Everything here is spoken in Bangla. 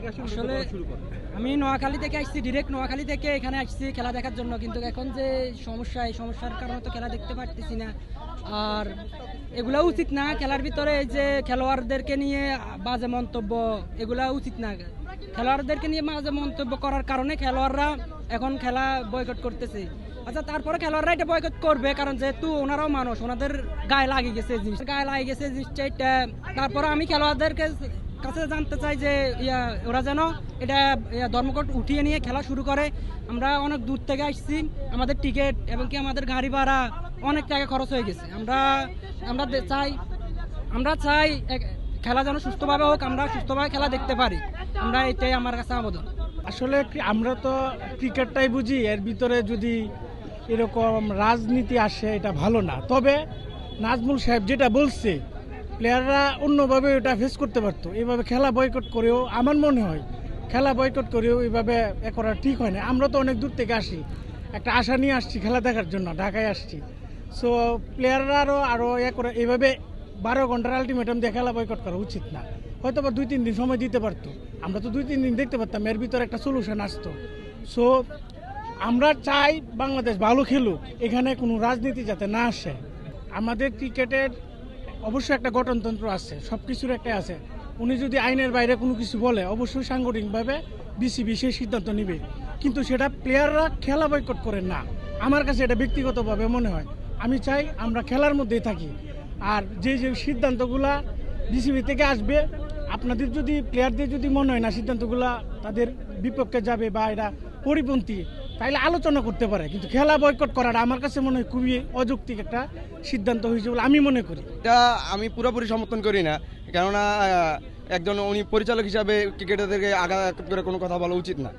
আসলে আমি নোয়াখালী থেকে আসছি, ডিরেক্ট নোয়াখালী থেকে এখানে আসছি খেলা দেখার জন্য, কিন্তু এখন যে সমস্যা, এই সমস্যার কারণে তো খেলা দেখতে পারতেছি না। আর এগুলা উচিত না, খেলার ভিতরে এই যে খেলোয়াড়দেরকে নিয়ে বাজে মন্তব্য, এগুলা উচিত না। খেলোয়াড়দেরকে নিয়ে বাজে মন্তব্য করার কারণে খেলোয়াড়রা এখন খেলা বয়কট করতেছে। আচ্ছা, তারপরে খেলোয়াড়রা এটা বয়কট করবে, কারণ যেহেতু ওনারাও মানুষ, ওনাদের গায়ে লাগে গেছে জিনিসটা এটা। তারপরে আমি খেলোয়াড়দেরকে কাছে জানতে চাই যে ওরা যেন এটা ধর্মঘট উঠিয়ে নিয়ে খেলা শুরু করে। আমরা অনেক দূর থেকে আসছি, আমাদের টিকিট এবং কি আমাদের গাড়ি ভাড়া অনেক টাকা খরচ হয়ে গেছে। আমরা চাই খেলা যেন সুস্থভাবে হোক, আমরা সুস্থভাবে খেলা দেখতে পারি। আমরা এটাই আমার কাছে আবেদন। আসলে আমরা তো ক্রিকেটটাই বুঝি, এর ভিতরে যদি এরকম রাজনীতি আসে এটা ভালো না। তবে নাজমুল সাহেব যেটা বলছে, প্লেয়াররা অন্যভাবে এটা ফেস করতে পারতো। এইভাবে খেলা বয়কট করেও আমার মনে হয় খেলা বয়কট করেও এইভাবে এ করা ঠিক হয় না। আমরা তো অনেক দূর থেকে আসি, একটা আশা নিয়ে আসছি খেলা দেখার জন্য, ঢাকায় আসছি। সো প্লেয়াররা আরও করে এইভাবে 12 ঘন্টার আলটিমেটাম দিয়ে খেলা বয়কট করা উচিত না। হয়তো বা 2-3 দিন সময় দিতে পারতো, আমরা তো 2-3 দিন দেখতে পারতাম, এর ভিতরে একটা সলিউশন আসতো। সো আমরা চাই বাংলাদেশ ভালো খেলুক, এখানে কোনো রাজনীতি যাতে না আসে। আমাদের ক্রিকেটের অবশ্যই একটা গঠনতন্ত্র আছে, সব কিছুর একটা আছে। উনি যদি আইনের বাইরে কোনো কিছু বলে, অবশ্যই সাংগঠনিকভাবে বিসিবি সেই সিদ্ধান্ত নেবে, কিন্তু সেটা প্লেয়াররা খেলা বয়কট করে না। আমার কাছে এটা ব্যক্তিগতভাবে মনে হয়। আমি চাই আমরা খেলার মধ্যেই থাকি। আর যে সিদ্ধান্তগুলা বিসিবি থেকে আসবে, আপনাদের যদি প্লেয়ারদের যদি মনে হয় না সিদ্ধান্তগুলা তাদের বিপক্ষে যাবে বা এটা পরিপন্থী, তাইলে আলোচনা করতে পারে, কিন্তু খেলা বয়কট করাটা আমার কাছে মনে হয় খুবই অযৌক্তিক একটা সিদ্ধান্ত হয়েছে বলে আমি মনে করি। এটা আমি পুরোপুরি সমর্থন করি না, কেননা একজন উনি পরিচালক হিসাবে ক্রিকেটারদেরকে আঘাত করে কোনো কথা বলা উচিত না।